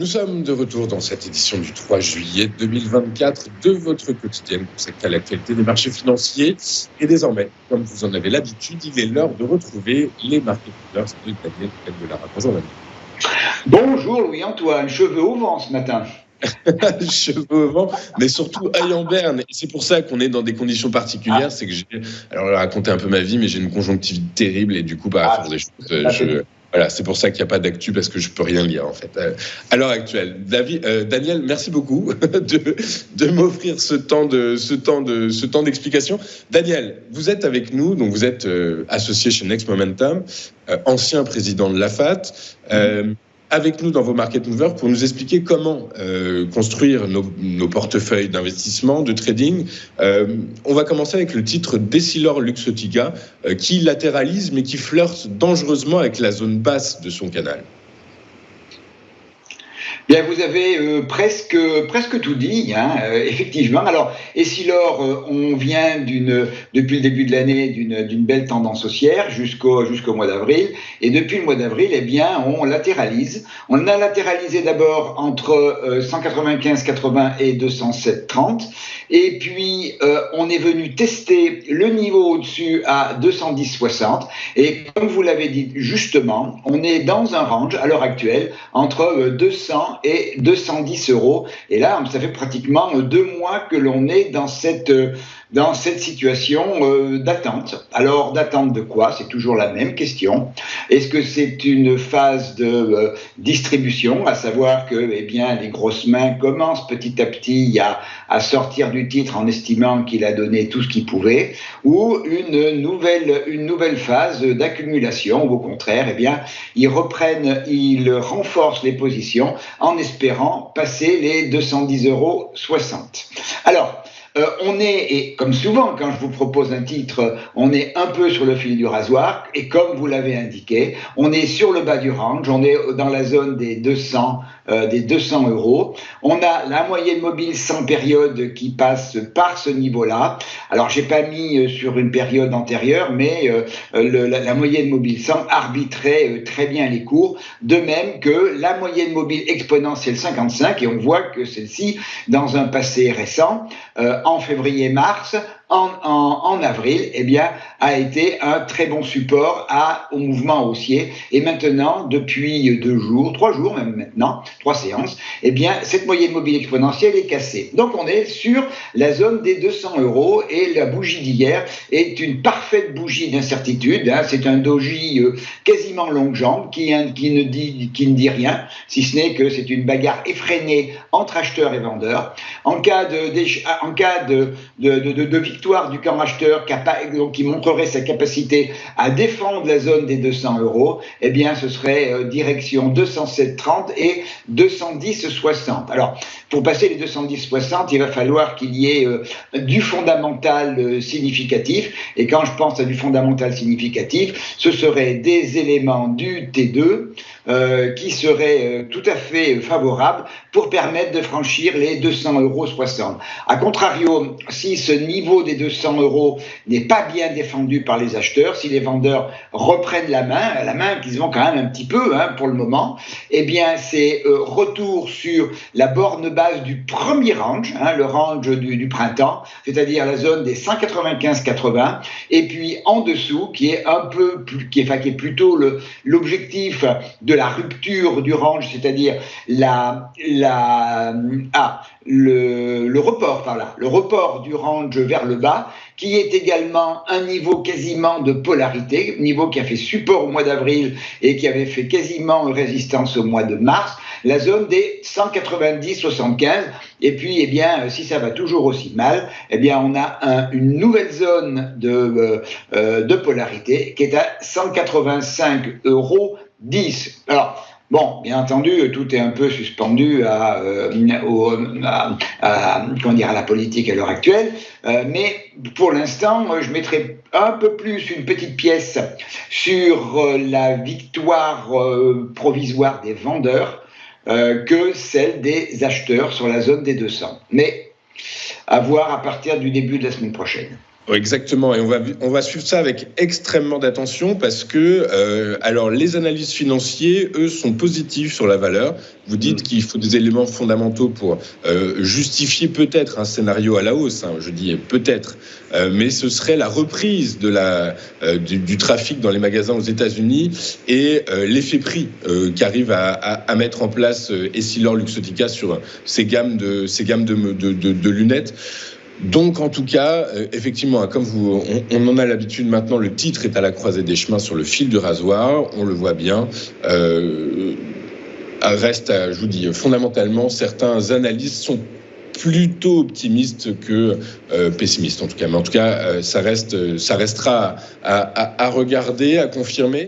Nous sommes de retour dans cette édition du 3 juillet 2024 de votre quotidienne consacrée à l'actualité des marchés financiers. Et désormais, comme vous en avez l'habitude, il est l'heure de retrouver les market leaders de Daniel Pendelara. Bonjour Daniel. Bonjour Louis-Antoine, cheveux au vent ce matin. Cheveux au vent, mais surtout œil en berne. Et c'est pour ça qu'on est dans des conditions particulières. C'est que alors raconter un peu ma vie, mais j'ai une conjonctivite terrible et du coup, à faire des choses, voilà, c'est pour ça qu'il n'y a pas d'actu parce que je peux rien lire en fait. À l'heure actuelle, Daniel, merci beaucoup de m'offrir ce temps d'explication. Daniel, vous êtes avec nous, donc vous êtes associé chez Next Momentum, ancien président de l'AFAT. Avec nous dans vos Market Movers pour nous expliquer comment construire nos portefeuilles d'investissement, de trading. On va commencer avec le titre Decilor Luxottica qui latéralise mais qui flirte dangereusement avec la zone basse de son canal. Bien, vous avez presque tout dit, effectivement. Alors, Essilor, on vient depuis le début de l'année d'une belle tendance haussière jusqu'au mois d'avril. Et depuis le mois d'avril, eh bien, on latéralise. On a latéralisé d'abord entre 195,80 et 207,30. Et puis, on est venu tester le niveau au-dessus à 210,60. Et comme vous l'avez dit justement, on est dans un range à l'heure actuelle entre 200 et 210 euros. Et là, ça fait pratiquement 2 mois que l'on est dans cette situation d'attente. Alors, d'attente de quoi? C'est toujours la même question. Est-ce que c'est une phase de distribution, à savoir que les grosses mains commencent petit à petit à sortir du titre en estimant qu'il a donné tout ce qu'il pouvait, ou une nouvelle phase d'accumulation, ou au contraire, ils renforcent les positions en espérant passer les 210,60 euros. Alors, on est, et comme souvent quand je vous propose un titre, on est un peu sur le fil du rasoir, et comme vous l'avez indiqué, on est sur le bas du range, on est dans la zone des 200 euros. On a la moyenne mobile sans période qui passe par ce niveau-là. Alors, j'ai pas mis sur une période antérieure, mais la moyenne mobile sans arbitrait très bien les cours, de même que la moyenne mobile exponentielle 55, et on voit que celle-ci, dans un passé récent, en février-mars, en avril, a été un très bon support au mouvement haussier. Et maintenant, depuis 3 jours même maintenant, 3 séances, cette moyenne mobile exponentielle est cassée. Donc, on est sur la zone des 200 euros et la bougie d'hier est une parfaite bougie d'incertitude. C'est un doji quasiment longue jambe qui ne dit rien, si ce n'est que c'est une bagarre effrénée entre acheteurs et vendeurs. En cas de victoire du camp acheteur qui montrerait sa capacité à défendre la zone des 200 euros, ce serait direction 207,30 et 210,60. Alors, pour passer les 210,60, il va falloir qu'il y ait du fondamental significatif. Et quand je pense à du fondamental significatif, ce serait des éléments du T2 qui seraient tout à fait favorables pour permettre de franchir les 200,60 euros. A contrario, si ce niveau des 200 euros n'est pas bien défendu par les acheteurs, si les vendeurs reprennent la main qu'ils ont quand même un petit peu pour le moment, c'est retour sur la borne base du premier range, le range du printemps, c'est-à-dire la zone des 195,80, et puis en dessous, qui est plutôt l'objectif de la rupture du range, c'est-à-dire le report du range vers le bas, qui est également un niveau quasiment de polarité, niveau qui a fait support au mois d'avril et qui avait fait quasiment résistance au mois de mars, la zone des 190,75. Et puis, si ça va toujours aussi mal, on a une nouvelle zone de polarité qui est à 185,10 euros. Alors, bon, bien entendu, tout est un peu suspendu à la politique à l'heure actuelle, mais pour l'instant, je mettrai un peu plus une petite pièce sur la victoire provisoire des vendeurs que celle des acheteurs sur la zone des 200. Mais à voir à partir du début de la semaine prochaine. Exactement, et on va suivre ça avec extrêmement d'attention parce que alors les analystes financiers, eux, sont positifs sur la valeur. Vous dites qu'il faut des éléments fondamentaux pour justifier peut-être un scénario à la hausse. Je dis peut-être, mais ce serait la reprise du trafic dans les magasins aux États-Unis et l'effet prix qu'arrive à mettre en place Essilor-Luxottica sur ces gammes de lunettes. Donc, en tout cas, effectivement, comme on en a l'habitude maintenant, le titre est à la croisée des chemins sur le fil du rasoir, on le voit bien. Reste, je vous dis, fondamentalement, certains analystes sont plutôt optimistes que pessimistes, en tout cas. Mais en tout cas, ça restera à regarder, à confirmer.